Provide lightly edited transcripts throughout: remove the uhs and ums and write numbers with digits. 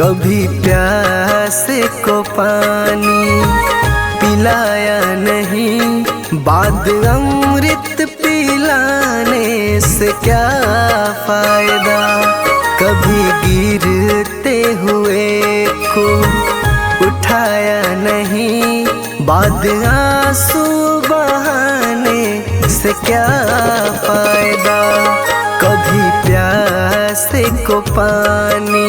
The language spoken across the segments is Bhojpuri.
कभी प्यासे को पानी पिलाया नहीं, बाद अमृत पिलाने से क्या फायदा। कभी गिरते हुए को उठाया नहीं, बाद आंसू बहाने से क्या फायदा। कभी प्यासे को पानी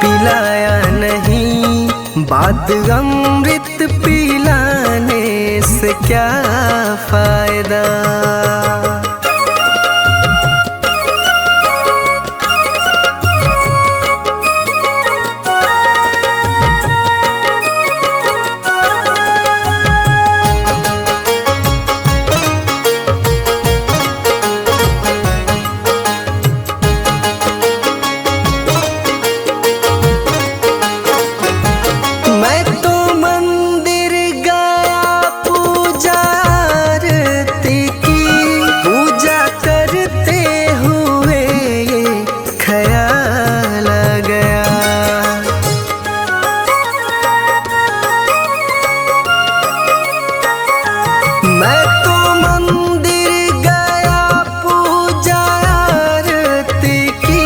पिलाया नहीं, बाद अमृत पिलाने से क्या फायदा। मैं तो मंदिर गया पूजा आरती की, पूजा करते हुए ख्याल आ गया। मैं तो मंदिर गया पूजा आरती की,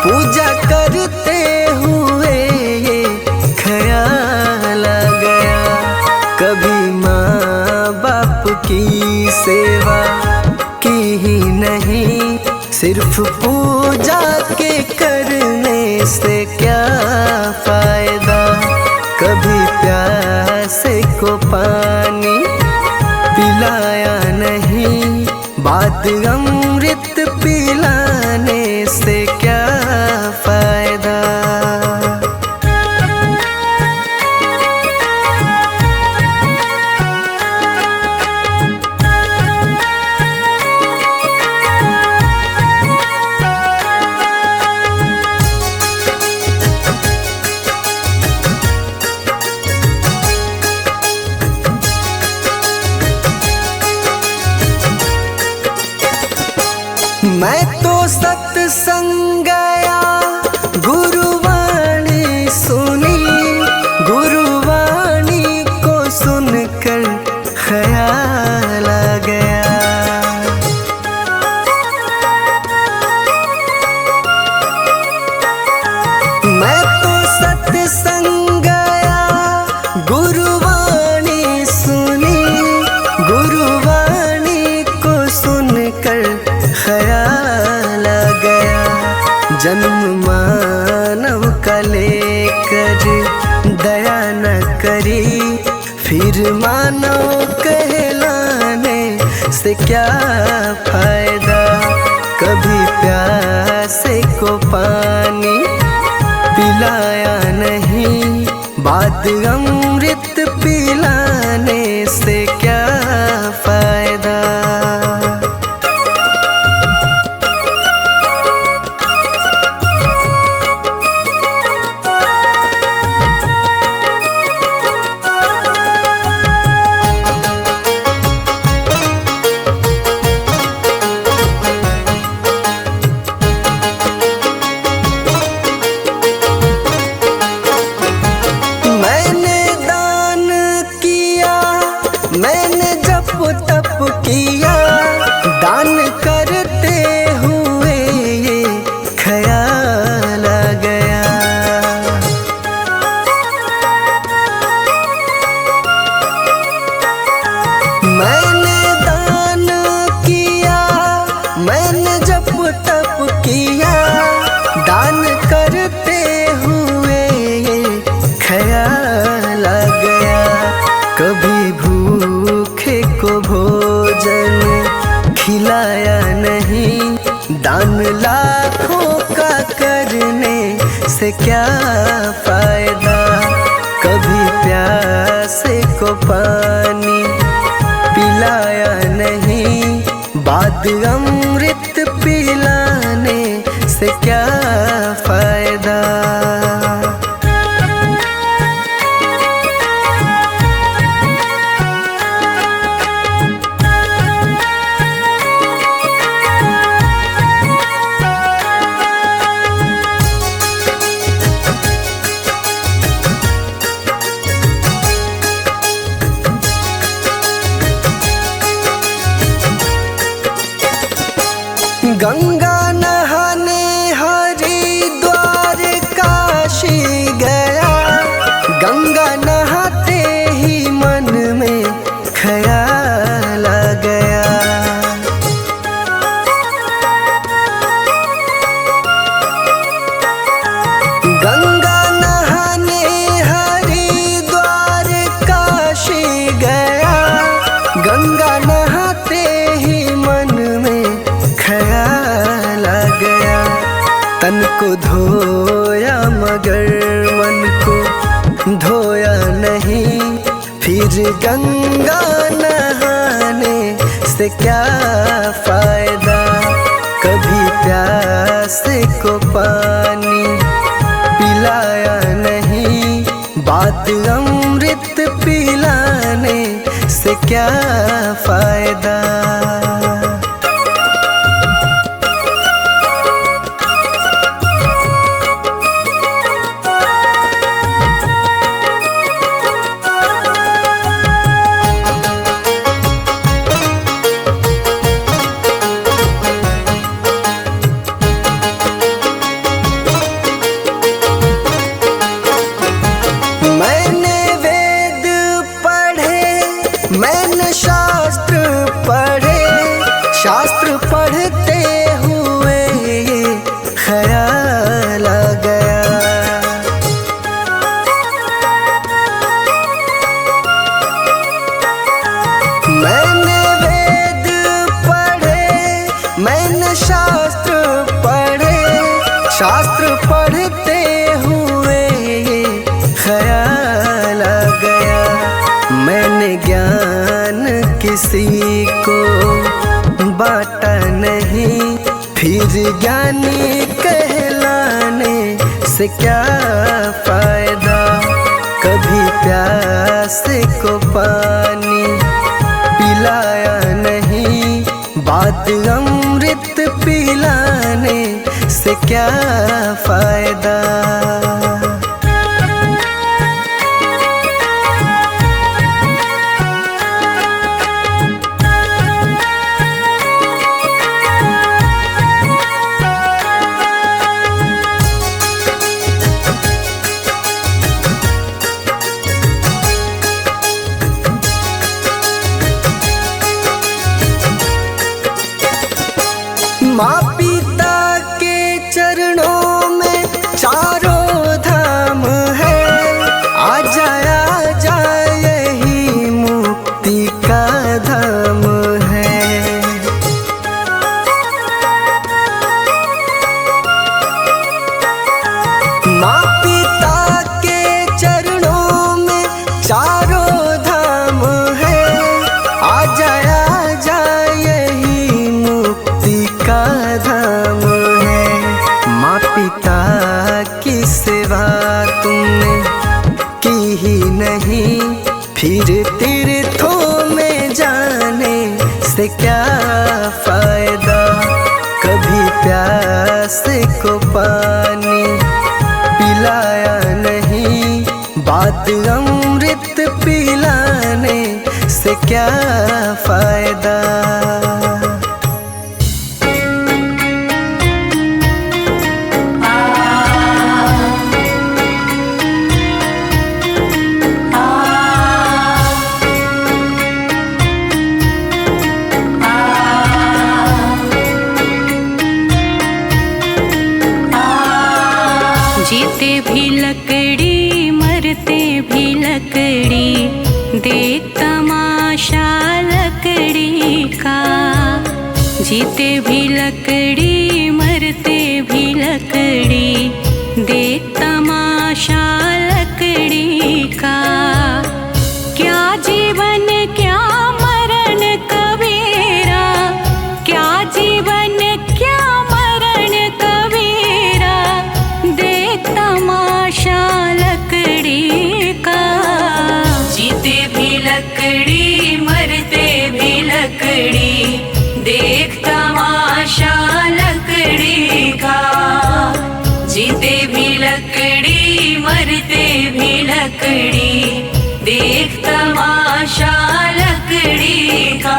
पूजा करते हुए ख्याल आ गया। कभी माँ बाप की सेवा की ही नहीं, सिर्फ पूजा के करने से क्या फायदा। कभी प्यासे को पानी पिलाया नहीं, बाद अमृत पिलाने से क्या फायदा। मैं तो सत्संग गया गुरुवाणी सुनी, गुरुवाणी को सुनकर ख्याल आ गया। मैं तो सत्संग गया गुरुवाणी सुनी, गुरुवाणी को सुनकर ख्याल आ गया। जन्म मानव का लेकर दया न करी, फिर मानव कहलाने से क्या फायदा। कभी प्यासे को पानी पिलाया नहीं, बाद अमृत पिलाने से क्या फायदा। मैंने दान किया, मैंने जप तप किया, दान करते हुए ये ख्याल आ गया। मैंने दान किया, मैंने जप तप किया, दान करते हुए ये ख्याल आ गया। कभी भूखे को भोजन खिलाया नहीं, दान लाखों का करने से क्या फायदा। कभी प्यासे को पानी पिलाया नहीं, बाद अमृत पिलाने से क्या फायदा। को धोया मगर मन को धोया नहीं। फिर गंगा नहाने से क्या फायदा, कभी प्यास को पानी पिलाया नहीं। बात अमृत पिलाने से क्या फायदा। मैंने शास्त्र पढ़े, शास्त्र पढ़ते हुए ये ख्याल आ गया। मैंने वेद पढ़े, मैंने शास्त्र पढ़े, शास्त्र पढ़ते हुए ये ख्याल आ गया। मैंने ज्ञान किसी को बांटा नहीं, फिर ज्ञानी कहलाने से क्या फायदा। कभी प्यास को पानी पिलाया नहीं, बात अमृत पिलाने से क्या फायदा। माँ पिता के चरणों में चारों धाम है। आजा आजा यही मुक्ति का धाम है। माँ पिता के चरणों में चारों धाम है। आजा आजा यही मुक्ति का धाम है। माँ पिता की सेवा तुमने की ही नहीं, फिर तीर्थों में जाने से क्या फायदा। कभी प्यास को पानी पिलाया नहीं, बात अमृत पिलाने से क्या फायदा। जीते भी लकड़ी मरते भी लकड़ी, देख तमाशा लकड़ी का। जीते भी लकड़ी मरते भी लकड़ी, देख तमाशा लकड़ी का। क्या जीवन क्या मरण कबीरा, क्या जीवन क्या मरण कबीरा, देख तमाशा लकड़ी का। जीते भी लकड़ी मरते भी लकड़ी, देख तमाशा लकड़ी का। जीते भी लकड़ी मरते भी लकड़ी, देख तमाशा लकड़ी का।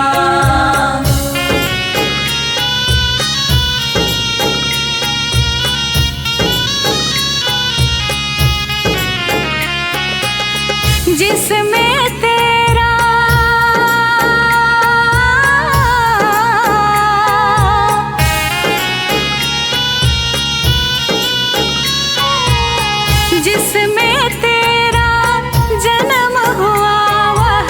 जिसमें तेरा जिसमें तेरा जन्म हुआ, वह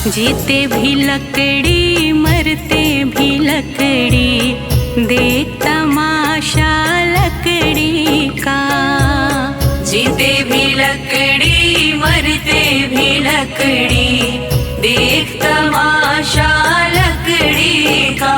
जीते भी लकड़ी मरते भी लकड़ी, देख तमाशा लकड़ी का। जीते भी लकड़ी मरते भी लकड़ी, देख तमाशा लकड़ी का।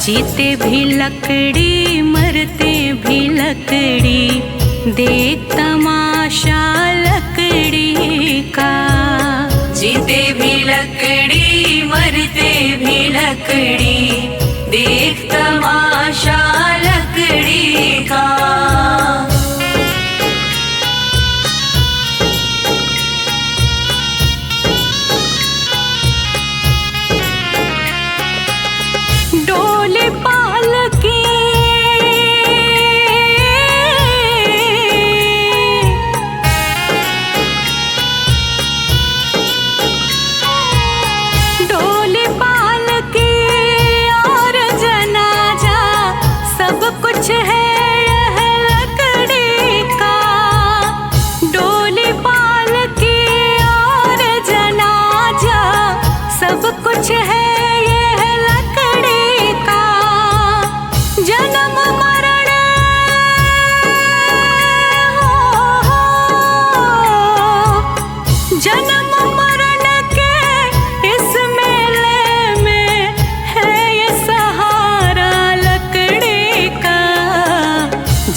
जीते भी लकड़ी मरते भी लकड़ी, देख तमाशा लकड़ी का। जीते भी लकड़ी मरते भी लकड़ी, देख तमाशा लकड़ी का।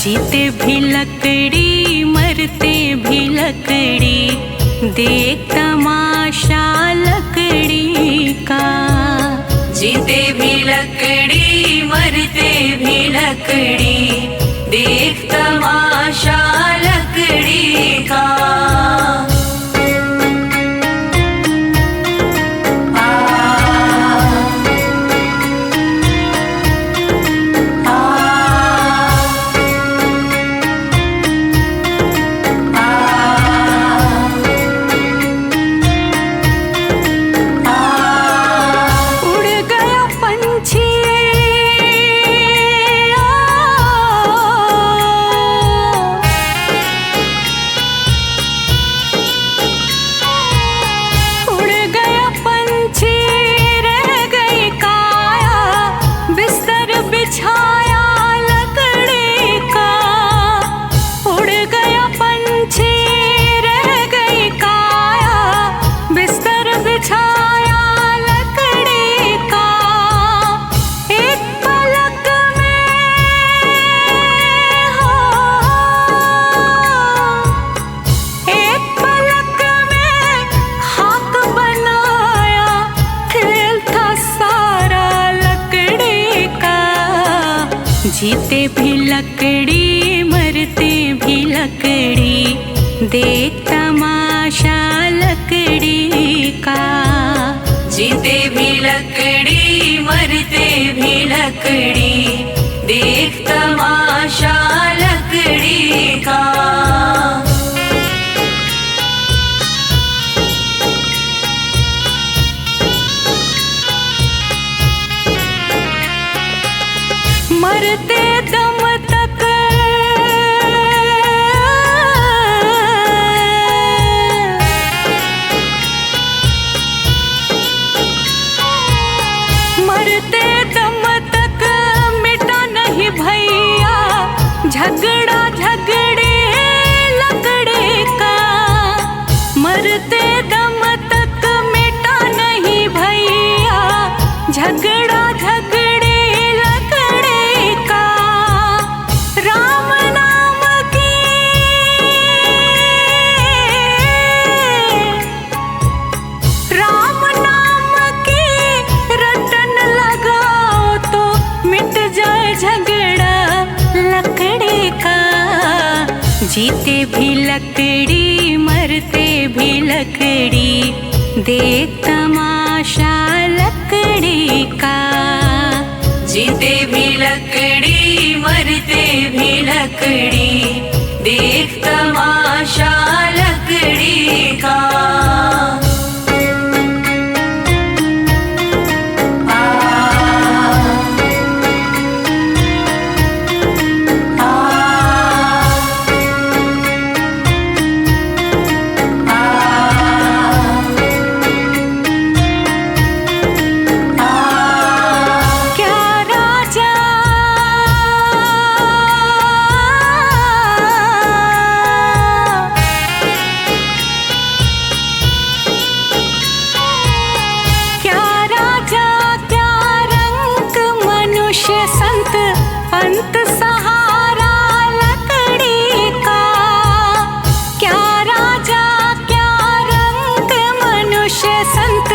जीते भी लकड़ी मरते भी लकड़ी, देख तमाशा लकड़ी का। जीते भी लकड़ी मरते भी लकड़ी, देख तमाशा लकड़ी का। जीते भी लकड़ी मरते भी लकड़ी, देख तमाशा लकड़ी का। जीते भी लकड़ी मरते भी लकड़ी, देख तमाशा लकड़ी का। मरते दम तक मरते दम तक मिटा नहीं भई जीते भी लकड़ी मरते भी लकड़ी, देख तमाशा लकड़ी का। जीते भी लकड़ी मरते भी लकड़ी, देख तमाशा लकड़ी का। अंत सहारा लकड़ी का। क्या राजा क्या रंग मनुष्य संत,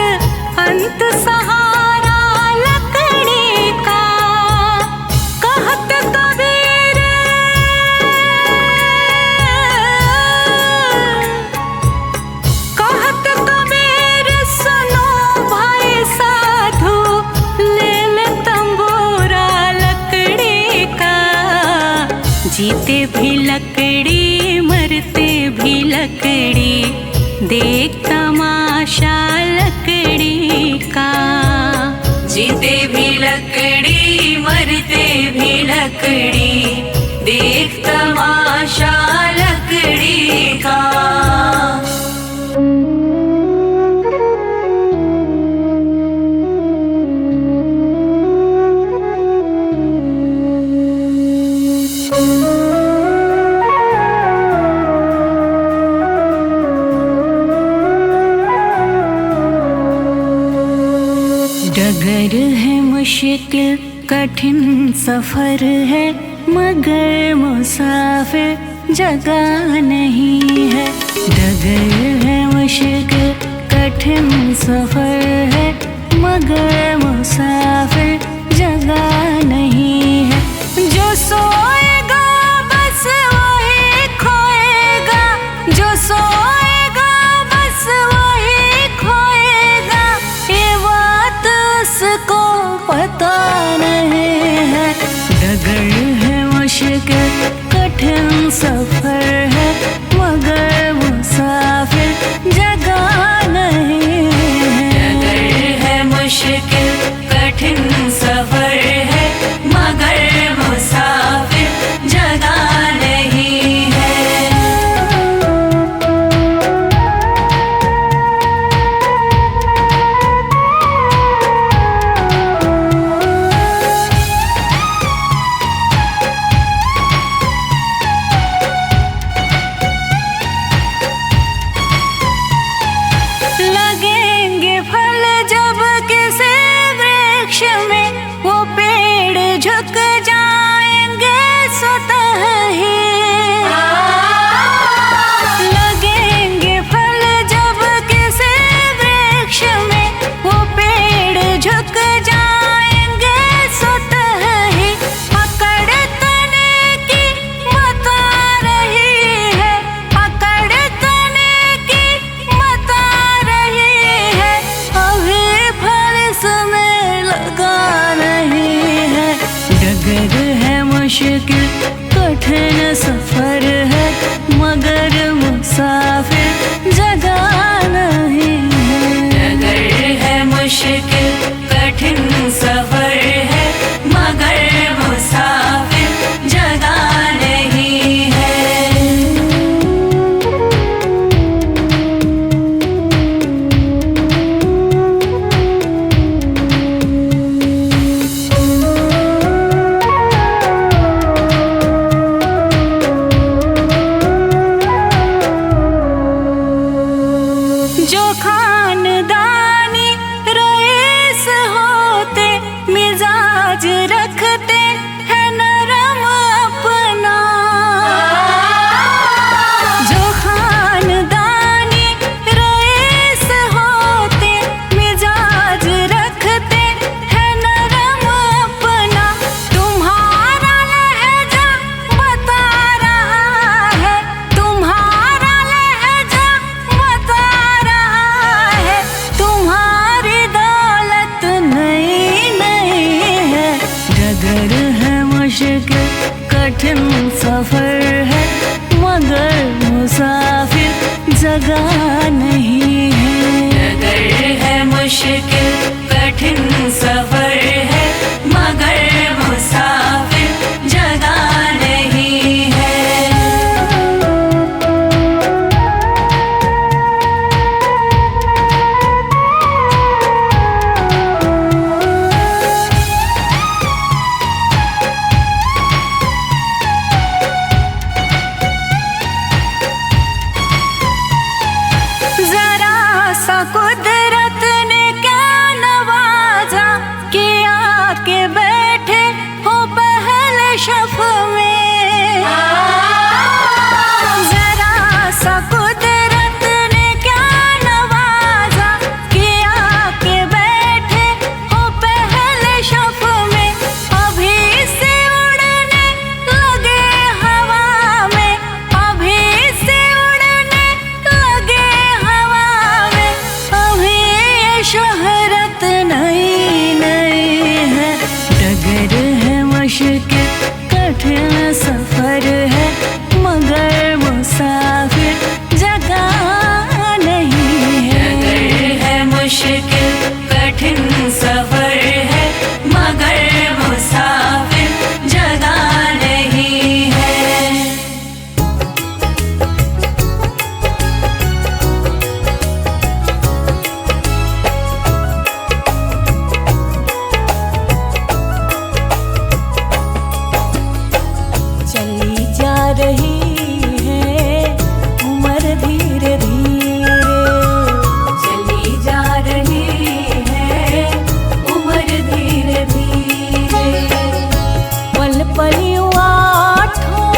अंत सहारा लकड़ी का। कहत कबीर सुनो भाई साधु, ले ले तंबूरा लकड़ी का। जीते भी लकड़ी मरते भी लकड़ी, देख तमाशा लकड़ी का। जीते भी लकड़ी मरते भी लकड़ी, देख तमाशा लकड़ी का। डगर है मुश्किल कठिन सफर है, मगर मुसाफिर जगह नहीं है। डगर है मुश्किल कठिन सफर है, मगर मुसाफिर जगह नहीं है। जो सोएगा बस वही खोएगा, जो सोएगा बस वही खोएगा, ये बात उसको पता नहीं है। डगर है मुश्किल कठिन सफर है, मगर मुसाफिर जगह नहीं है। डगर है मुश्किल कठिन सफर है, मगर मुसाफिर जगह नहीं है। लगेंगे फल जब किसी वृक्ष में, वो पेड़ झुक जाएंगे स्वतः ही। लगेंगे फल जब किसी वृक्ष में, वो पेड़ झुक जाएंगे स्वतः ही। पकड़ तने की बता रही है, पकड़ तने की बता रही है, अभी फल इसमें लगा नहीं है। डगर है मुश्किल कठिन सफर है, मगर मुसाफिर जगह नहीं है। डगर है मुश्किल कठिन सफर है, मगर मुसाफिर जगह नहीं है। कठिन सफर है मगर मुसाफिर जगह नहीं है। नगर है मुश्किल कठिन सफर है मगर मुसाफिर जगह नहीं है। जरा सा कुदरत ने क्या नवाजा कि आके बैठे हो पहले शफ में। जरा सा कुदरत ने क्या नवाजा कि आके बैठे हो पहले शफ में। अभी से उड़ने लगे हवा में, अभी से उड़ने लगे हवा में। अभी ये शोहरत नई नई है। डगर है मुश्किल कठिन सफर है मगर मुसाफिर जगह नहीं है। डगर है मुश्किल कठिन सफर है मगर मुसाफिर जगह नहीं है। चली जा रही है उम्र धीरे धीरे, चली जा रही है उम्र धीरे धीरे। पल पल आठों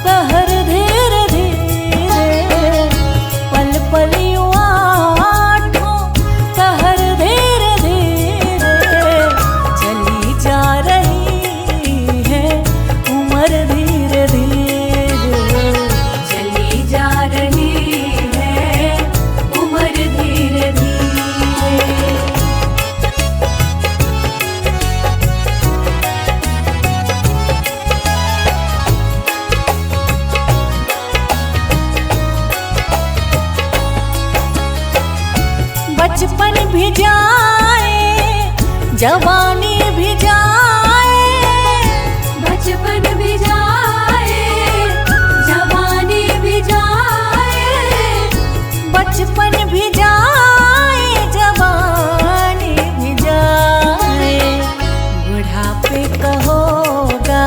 पहर धीरे धीरे, पल पल आठों पहर धीरे धीरे। चली जा रही है उम्र धीरे धीरे, चली जा रही है उम्र धीरे धीरे। बचपन भी जाए जवानी भी जाए, बचपन भी जाए जवानी भी जाए। बचपन भी जाए जवानी भी जाए। बुढ़ापे का होगा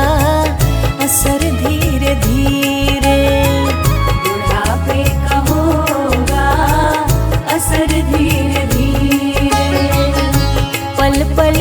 असर धीरे धीरे, बुढ़ापे का होगा असर धीरे धीरे। पल पल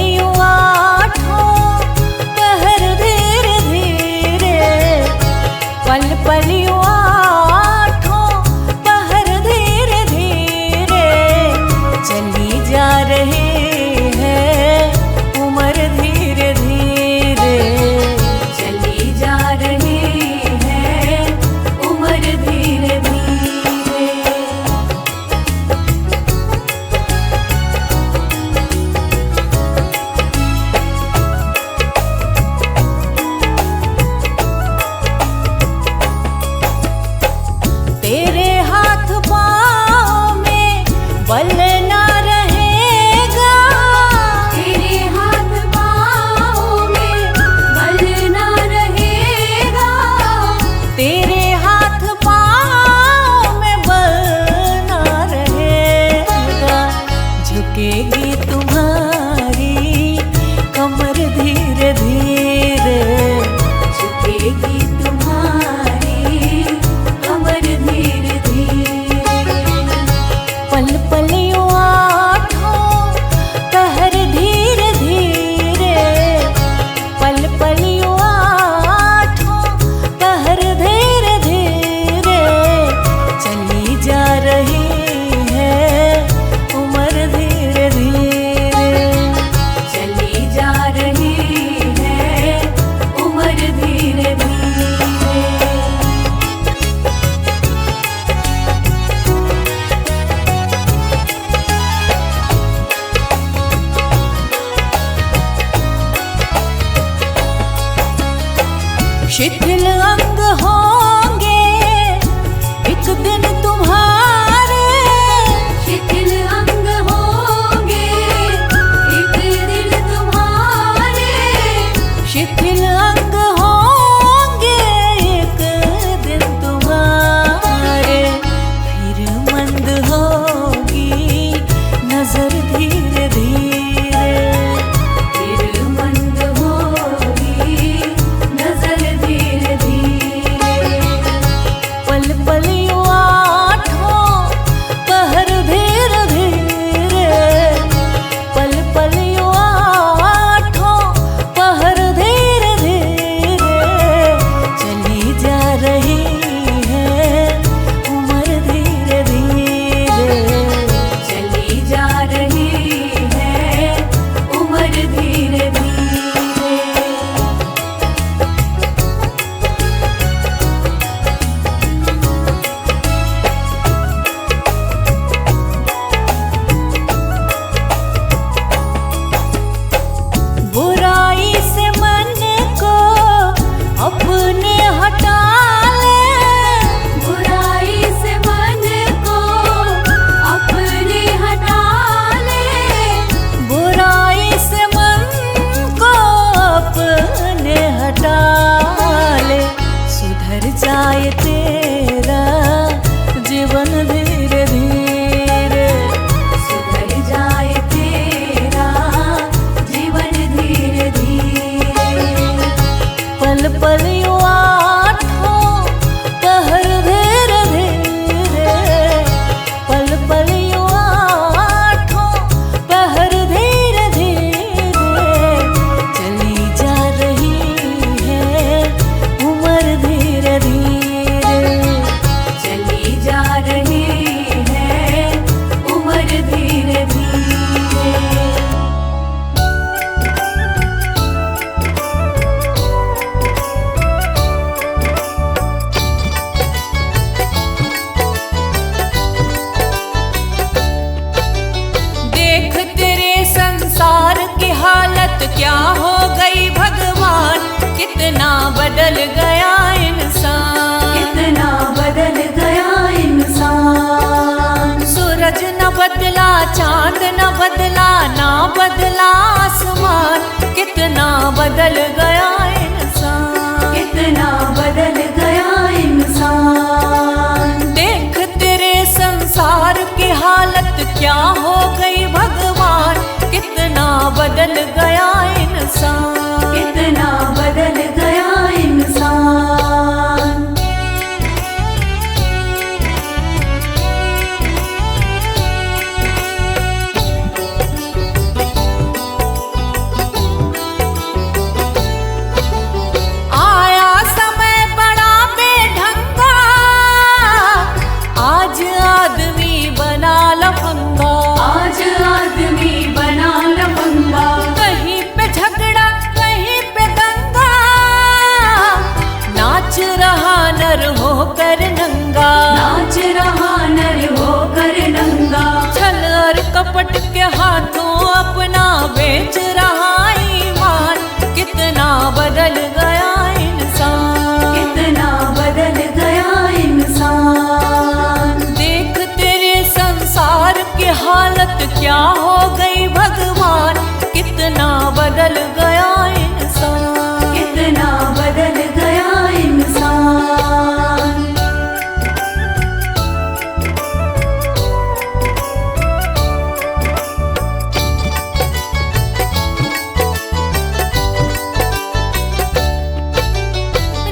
शिथिल अंग होंगे एक दिन तुम्हारे, शिथिल अंग होंगे एक दिन तुम्हारे, शिथिल अंग होंगे एक दिन तुम्हारे। फिर मंद होगी नजर धीरे धीरे, फिर मंद होगी नजर धीरे धीरे। पल पल यूं आठों पहर धीरे धीरे, पल पल यूं आठों पहर धीरे धीरे। चली जा रही है उम्र धीरे धीरे, चली जा रही है उम्र धीरे धीरे। बुराई से मन को अपने हटा ले, बुराई से मन को अपने हटा ले, बुराई से मन को अपने हटा ले। सुधर जाए तेरा जीवन धीरे धीरे, सुधर जाए तेरा जीवन धीरे धीरे। पल पल यूं आठों पहर धीरे धीरे, पल पल यूं आठों पहर धीरे धीरे। चली जा रही है उम्र धीरे धीरे, चली जा रही है उम्र धीरे धीरे। देख तेरे संसार की हालत क्या हो गई भगवान, कितना बदल गया इंसान, कितना बदल गया इंसान। सूरज न बदला, चांद न बदला, ना बदला आसमान, कितना बदल गया इंसान, कितना बदल गया इंसान। देख तेरे संसार की हालत क्या हो गई भगवान, कितना बदल गया इंसान, कितना बदल गया इंसान। आया समय बड़ा बेढंगा, आज आदमी बना लफंगा, आज आदमी बना लफंगा। कहीं पे झगड़ा कहीं पे दंगा, नाच रहा नर होकर नंगा, नाच रहा नर होकर नंगा। छल और कपट के हाथों अपना बेच रहा ईमान, कितना बदल गया इंसान, कितना बदल गया इंसान। देख तेरे संसार की हालत क्या हो गई भगवान, कितना बदल गया इंसान, कितना बदल गया इंसान।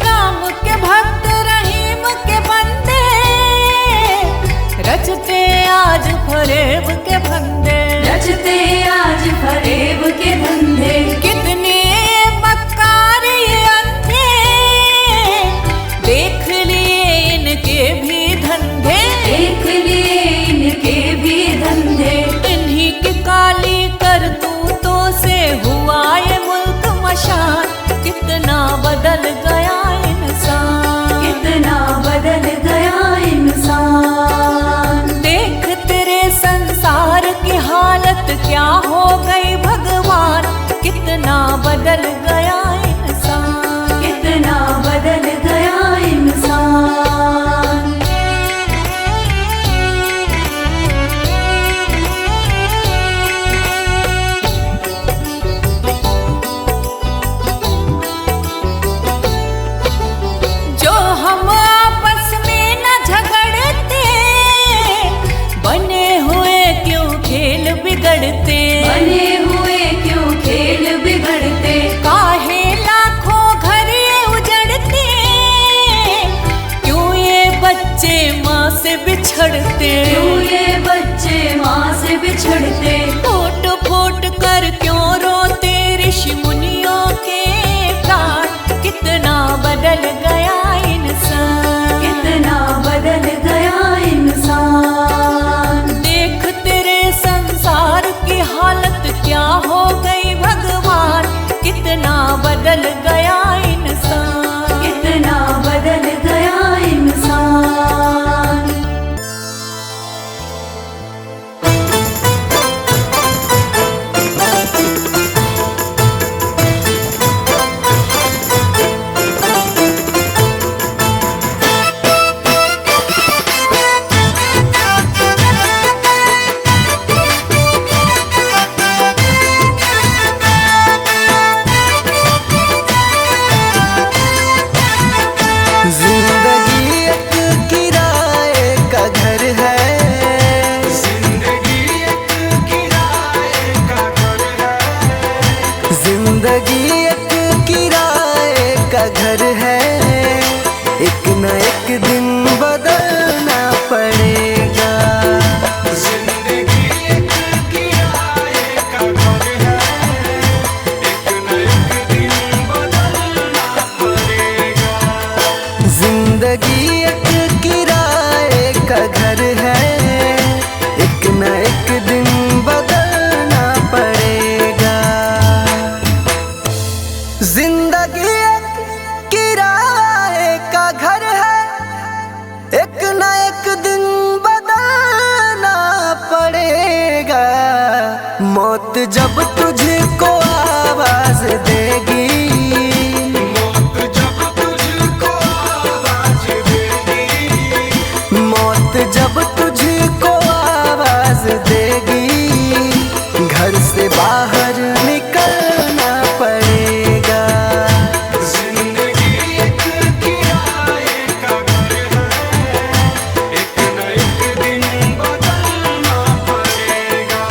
राम के भक्त रहीम के बंदे, रचते आज फरेब के फंदे, रचते आज फरेब के धंधे। कितने बदल गया इंसान, कितना बदल गया इंसान। देख तेरे संसार की हालत क्या हो गई भगवान, कितना बदल गया इंसान, कितना बदल गया इंसान। जिंदगी एक किराए का घर है, जिंदगी एक किराए का घर है, जिंदगी एक किराए का घर है, एक न एक दिन बदलना पड़ेगा। जिंदगी एक किराए का घर है, एक न एक दिन बदलना पड़ेगा। जिंदगी एक किराए का घर है, एक न एक दिन बदलना पड़ेगा। जिंदगी एक किराए का घर है, एक न एक दिन बदलना पड़ेगा। मौत जब तुझको आवाज देगी, मौत जब तुझको आवाज देगी, मौत जब तुझको आवाज देगी, घर से बाहर निकलना पड़ेगा। जिंदगी एक किराए का घर है, एक न एक दिन बदलना पड़ेगा।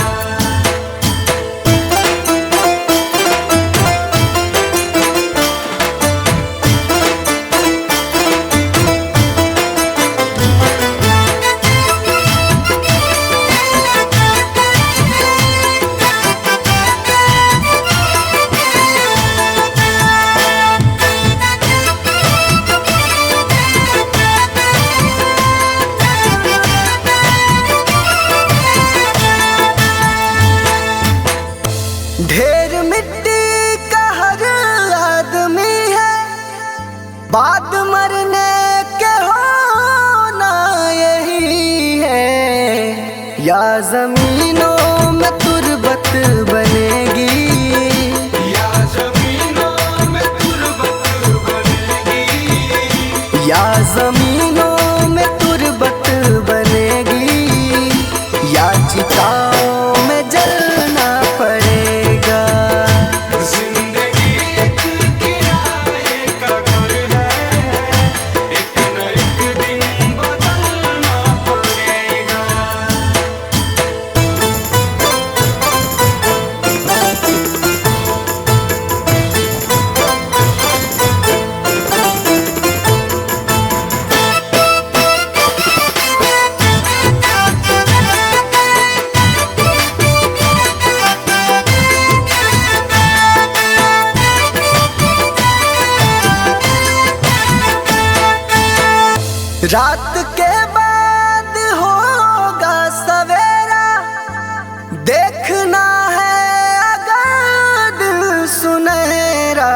ढेर मिट्टी का हर आदमी है, बाद मरने के होना यही है। या जमीनों में तुरबत बनेगी, या जमीनों में तुरबत बनेगी, या जमीनों में तुरबत बनेगी, या चिताओं में जलना पड़ेगा। जिंदगी एक किराए का घर है, एक न एक दिन बदलना पड़ेगा। रात के बाद होगा सवेरा, देखना है अगर दिल सुनहरा।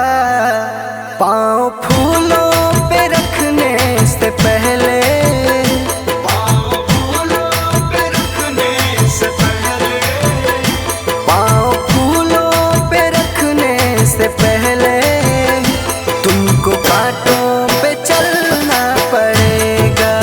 पाँव फूलों पे रखने से पहले, पाँव फूलों पे रखने से पहले, पाँव फूलों पे रखने से पहले, तुमको कांटों पे चलना पड़ेगा।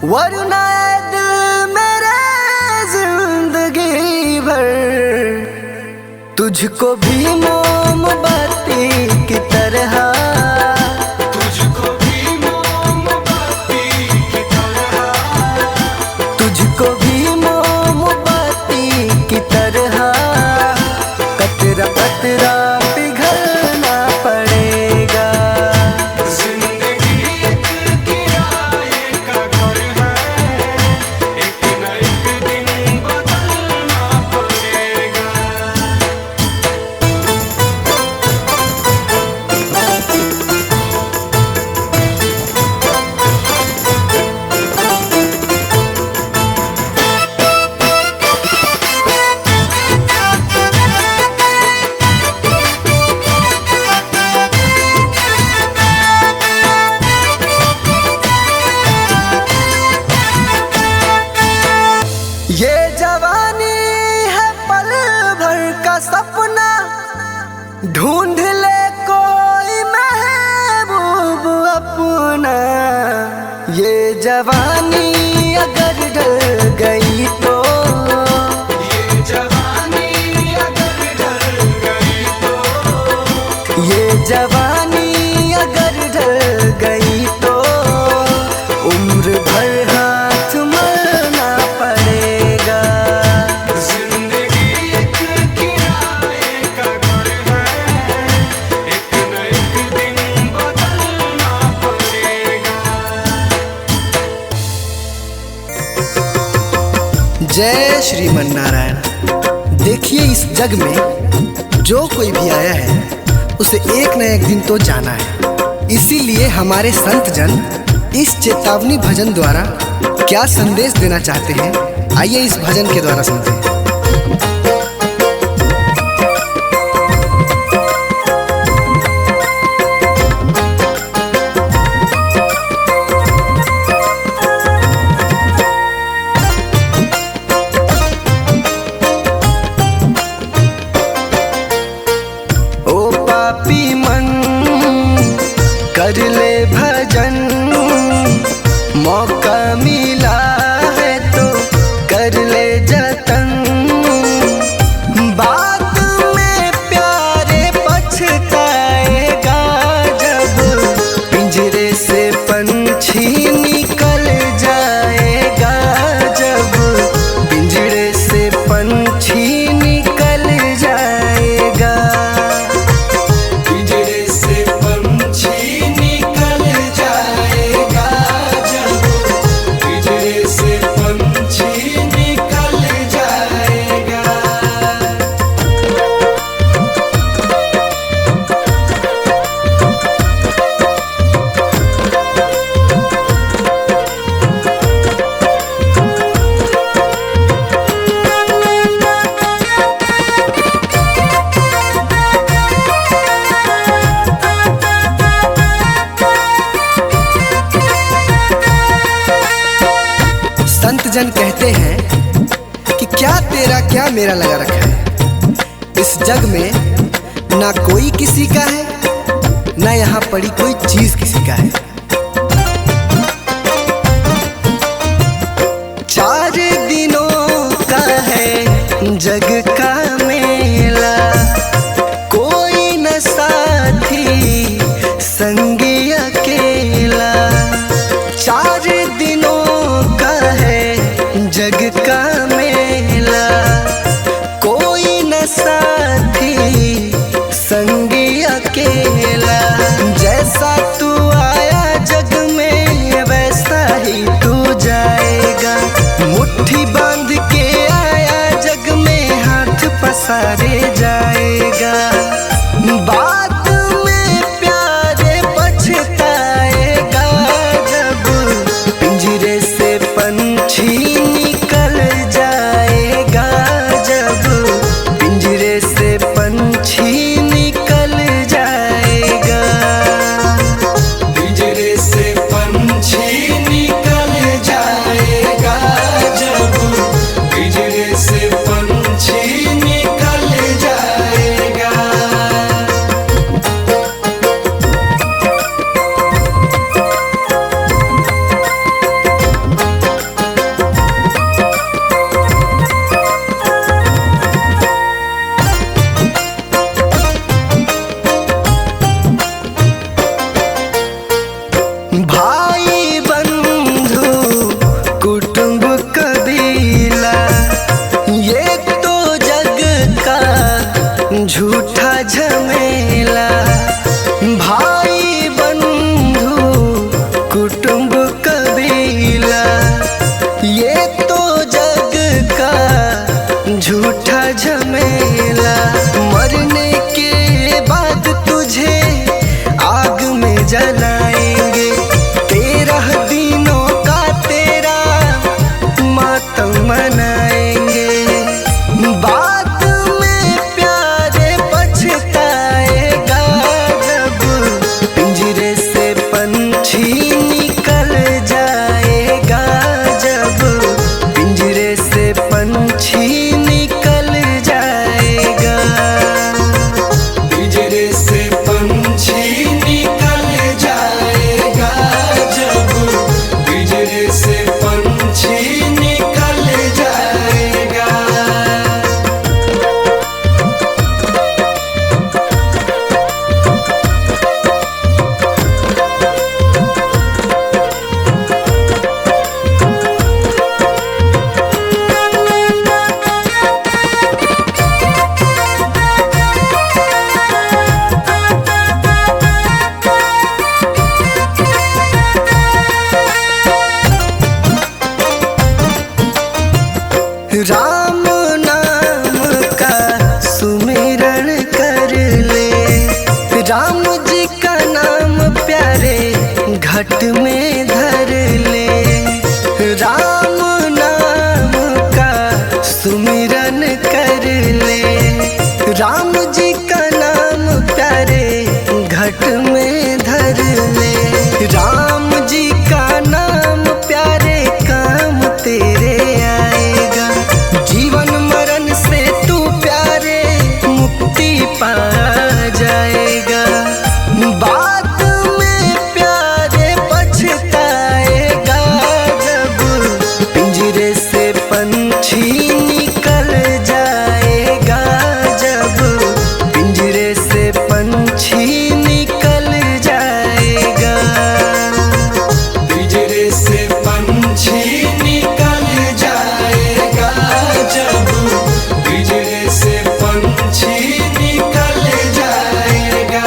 वरना ऐ दिल मेरे जिंदगी भर तुझको भी मोमबत्ती की तरह, तुझको भी मोमबत्ती की तरह कतरा कतरा पिघलना पड़ेगा। जिंदगी एक किराए का घर है, एक न एक दिन बदलना पड़ेगा। ये जवानी है पल भर का सपना, ढूंढ ले कोई महबूब अपना। ये जवानी अगर ढल गई तो, ये जवानी अगर ढल गई तो, ये जवानी अगर ढल गई तो उम्र भर हाथ मलना पड़ेगा। जिंदगी एक किराए का घर है, एक न एक दिन बदलना पड़ेगा। जय श्रीमन नारायण। देखिए इस जग में जो कोई भी आया है उसे एक न एक दिन तो जाना है। इसीलिए हमारे संत जन इस चेतावनी भजन द्वारा क्या संदेश देना चाहते हैं, आइए इस भजन के द्वारा सुनते हैं। ओ पापी मन कर ले भजन, मौका मिला है तो कर ले जतन। बाद में प्यारे पछताएगा जब पिंजरे से पंछी निकल जाएगा, जब पिंजरे से पंछी निकल जाएगा। पिंजरे से पंछी निकल जाएगा, जब पिंजरे से पंछी निकल जाएगा। संत जन कहते हैं कि क्या तेरा क्या मेरा लगा रखा है। इस जग में ना कोई किसी का है, ना यहाँ पड़ी कोई चीज किसी का है। चार दिनों का है जग का मेला, कोई न साथी संगी अकेला। चार दिनों का है जग का मेला, कोई न साथी संगी अकेला। जैसा तू आया जग में वैसा ही तू जाएगा, मुट्ठी बांध के आया जग में हाथ पसारे जाएगा। बाद में प्यारे पछताएगा जब पिंजरे से पंछी निकल जाएगा, जब पिंजरे से पंछी निकल जाएगा। राम जी का नाम प्यारे घट में धर ले, राम नाम का सुमिरन कर ले। राम जी का नाम प्यारे घट में धर ले, राम जी का नाम प्यारे काम तेरे आएगा। जीवन मरण से तू प्यारे मुक्ति पा जाएगा। बाद में प्यारे पछताएगा जब पिंजरे से पंछी निकल जाएगा, जब पिंजरे से पंछी निकल जाएगा। पिंजरे से पंछी निकल जाएगा, जब पिंजरे से पंछी निकल जाएगा।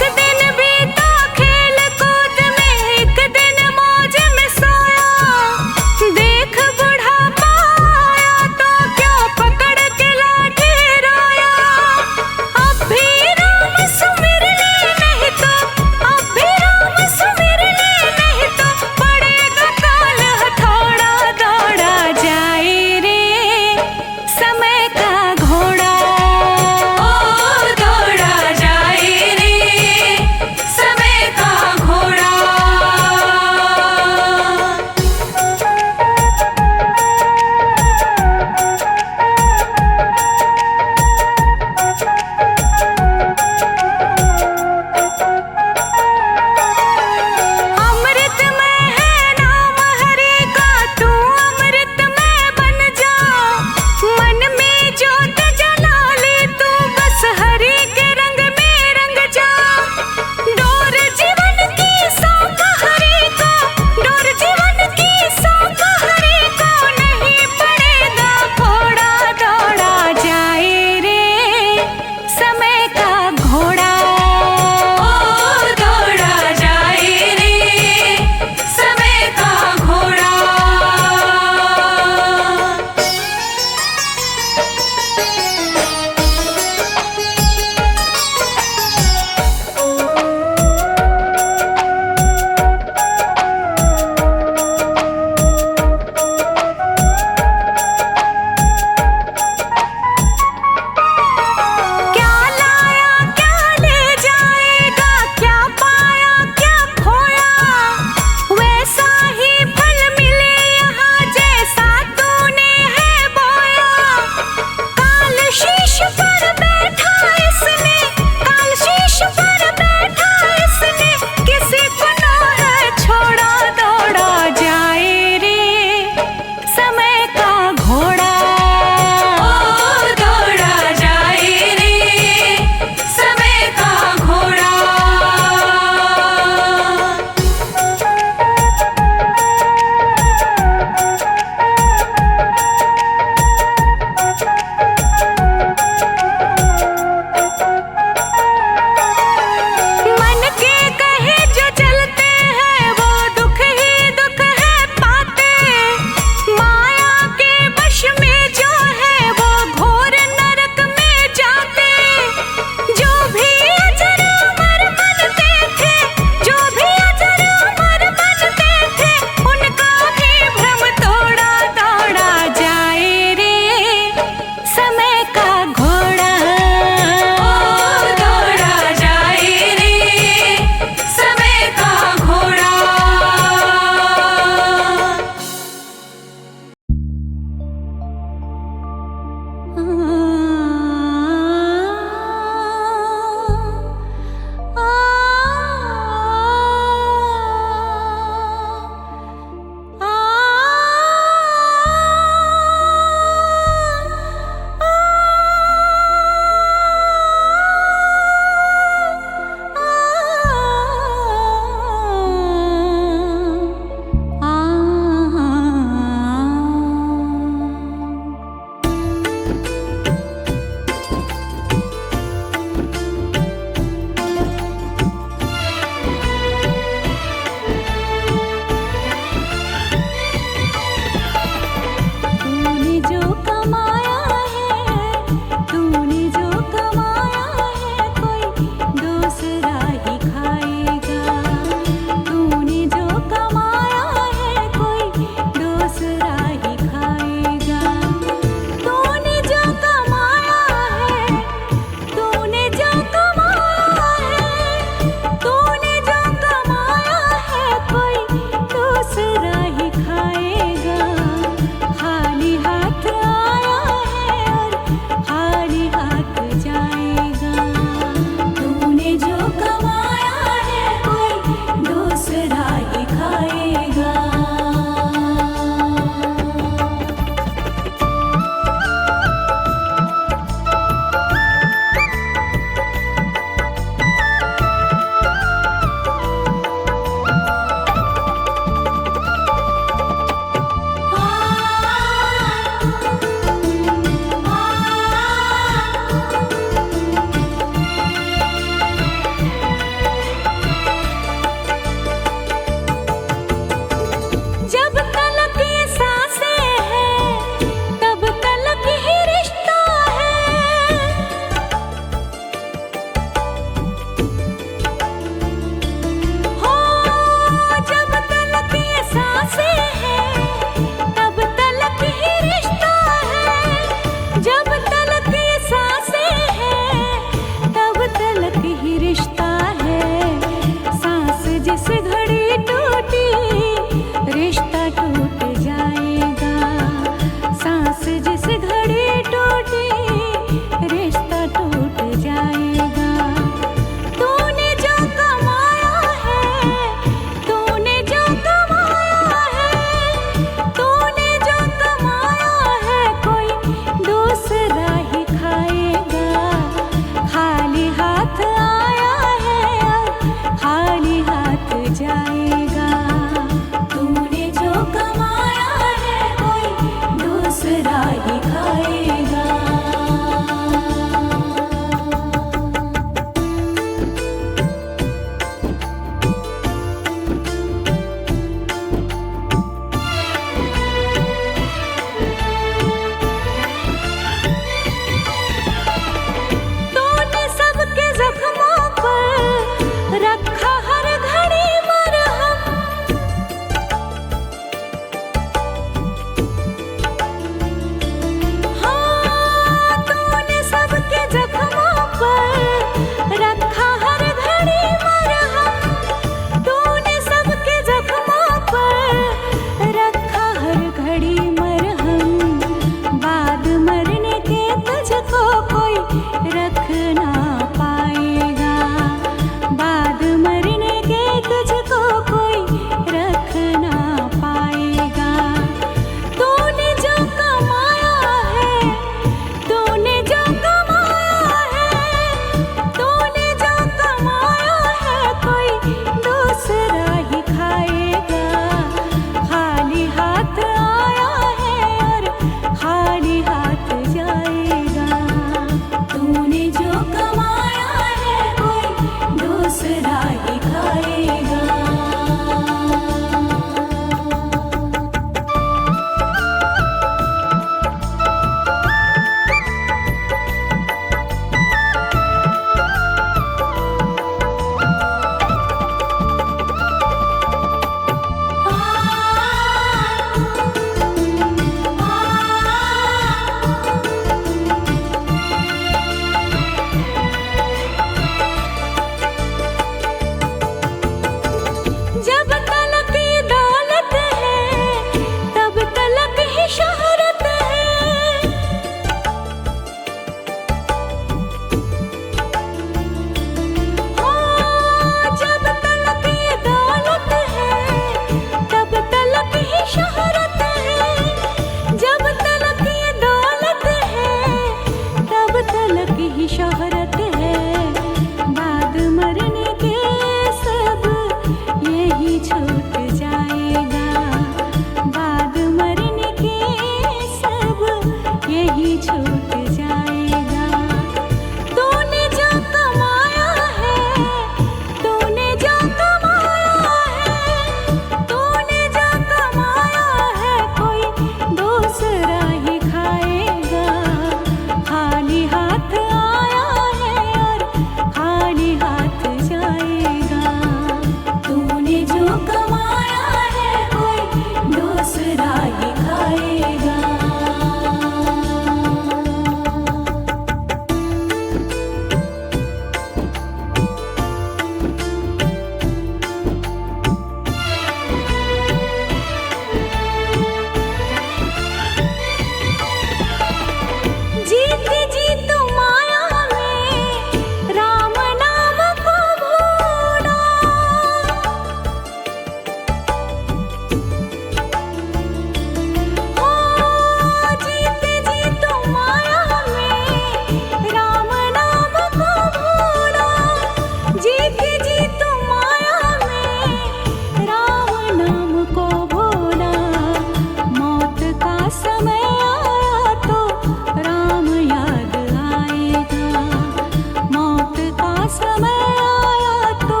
समय आया तो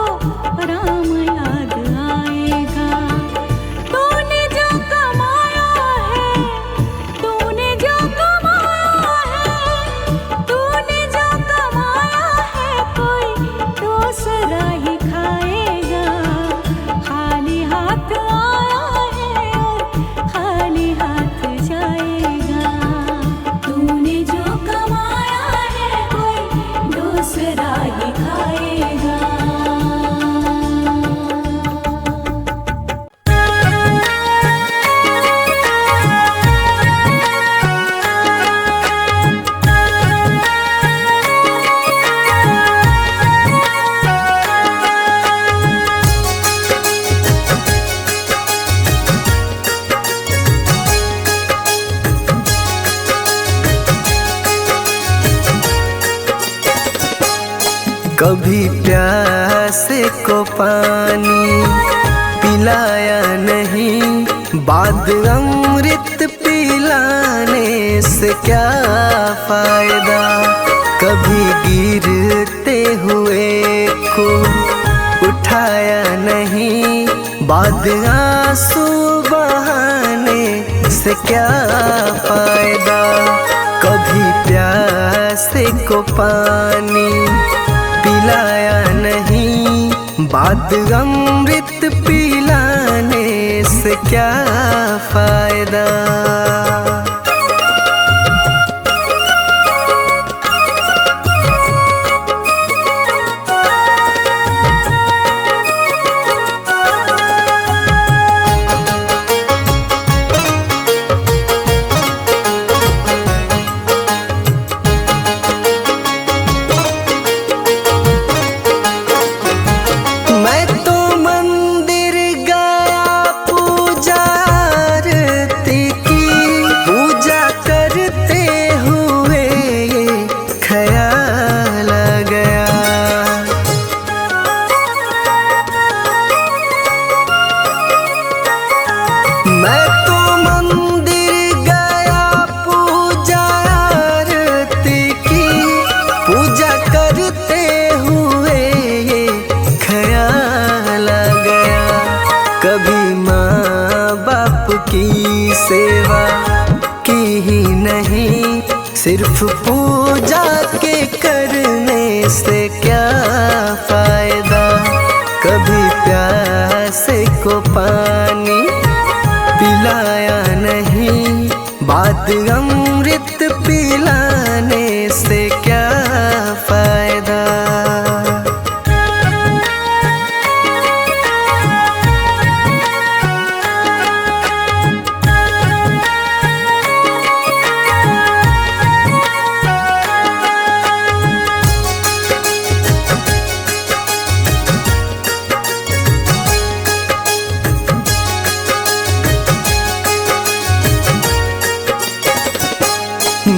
राम याद आएगा। तूने जो कमाया है, तूने जो कमाया है, तूने जो कमाया है, कोई दूसरा ही खाएगा। खाली हाथ आया है और खाली हाथ जाएगा। तूने जो कमाया है, कोई दूसरा ही खाएगा। कभी प्यासे को पानी पिलाया नहीं, बाद अमृत पिलाने से क्या फायदा। कभी गिरते हुए को उठाया नहीं, बाद आंसू बहाने से क्या फायदा। कभी प्यासे को पानी पिलाया नहीं, बाद अमृत पिलाने से क्या फायदा। मैं तो मंदिर गया पूजा आरती की, पूजा करते हुए ख्याल आ गया। मैं तो मंदिर गया पूजा आरती की, पूजा करते हुए ख्याल आ गया। कभी माँ बाप की सेवा की ही नहीं, सिर्फ पूजा के करने से क्या फायदा। कभी प्यासे को पानी पिलाया नहीं, बाद अमृत पिलाने से क्या फायदा।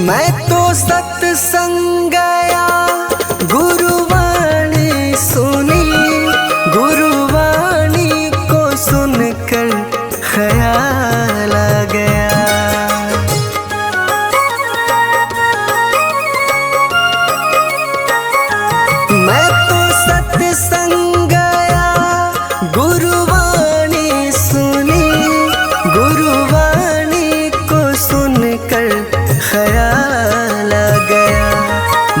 मैं तो सत्संग गया, गुरुवाणी सुनी, गुरुवाणी को सुनकर ख्याल आ गया। मैं तो सत्संग गया, गुरुवाणी सुनी, गुरुवाणी को सुनकर ख्याल आ गया।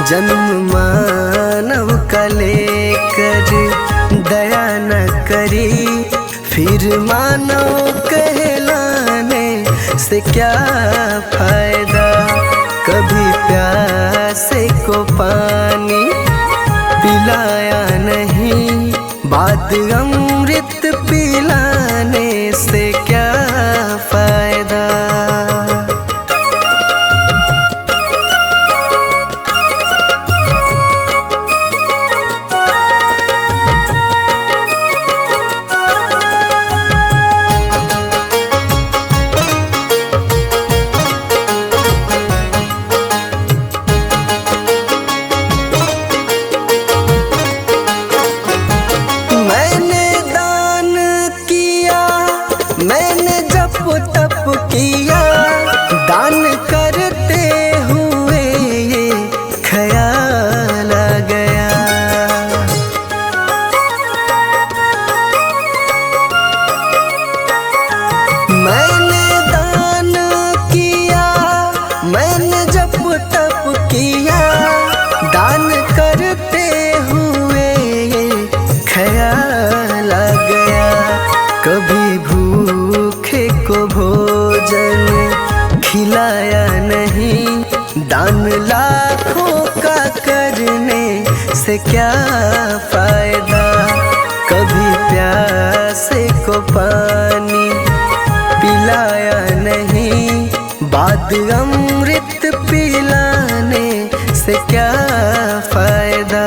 जन्म मानव का लेकर दया न करी, फिर मानव कहलाने से क्या फायदा। कभी प्यासे को पानी पिलाया नहीं, बाद अमृत पिलाने से क्या फायदा। मैंने दान किया, मैंने जप तप पिलाया नहीं, दान लाखों का करने से क्या फायदा। कभी प्यासे को पानी पिलाया नहीं, बाद अमृत पिलाने से क्या फायदा।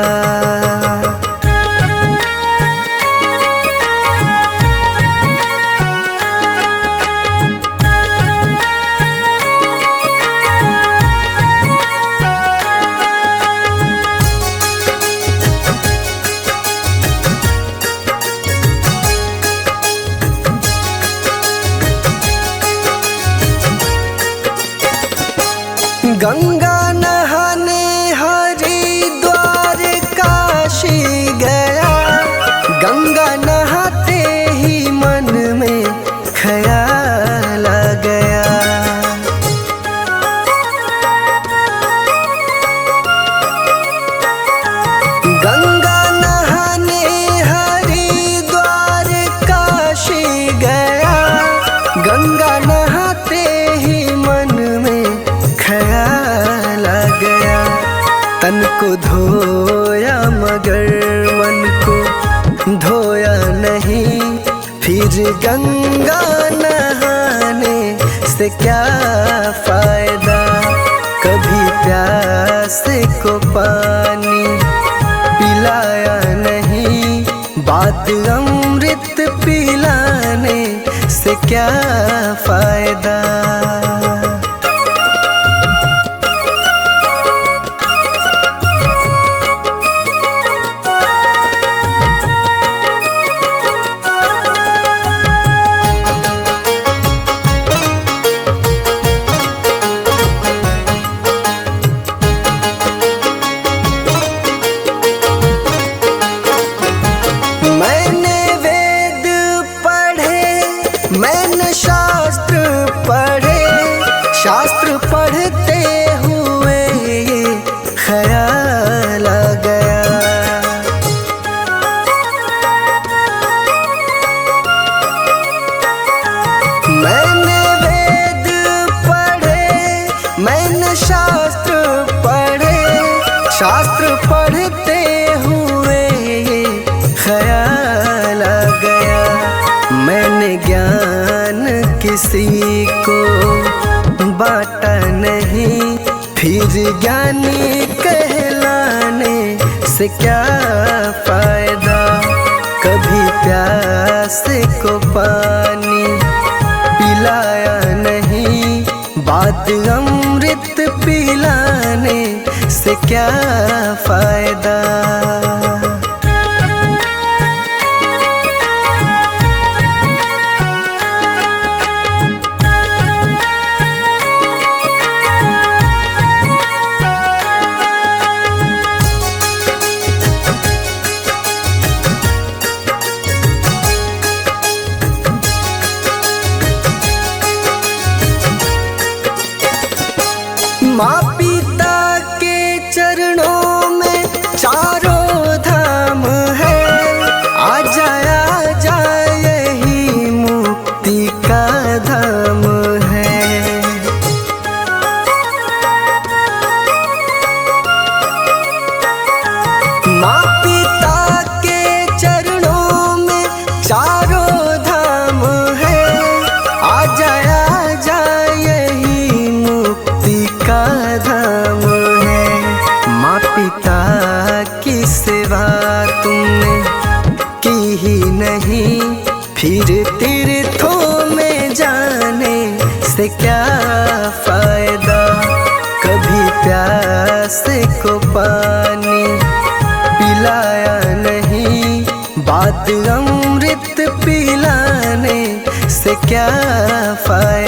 गंगा नहाने हरिद्वार काशी गया, गंगा नहाते ही मन में ख्याल आ गया। गंगा नहाने हरिद्वार काशी गया, गंगा नहाते ही मन में ख्याल आ गया। तन को धोया मगर मन को धोया नहीं, फिर गंगा नहाने से क्या फायदा। कभी प्यासे को पानी पिलाया नहीं, बाद अमृत पिलाने से क्या फायदा। मैंने शास्त्र पढ़े, शास्त्र पढ़ते हुए ये ख्याल आ गया। मैंने वेद पढ़े, मैंने शास्त्र पढ़े, शास्त्र पढ़ते हुए ये ख्याल आ गया। मैंने ज्ञान किसी को बांटा नहीं, फिर ज्ञानी कहलाने से क्या फायदा। कभी प्यासे को पानी पिलाया नहीं, बाद अमृत पिलाने से क्या फायदा। माँ पिता के चरणों में चारों धाम है, आ जा यही मुक्ति का धाम है। माँ पिता के चरणों में चारों धाम है, आ जा यही मुक्ति का धाम है। माँ पिता की सेवा तुमने की ही नहीं, फिर तीर्थों में जाने से क्या फायदा। कभी प्यासे को पानी पिलाया नहीं, बाद अमृत पिलाने से क्या फायदा।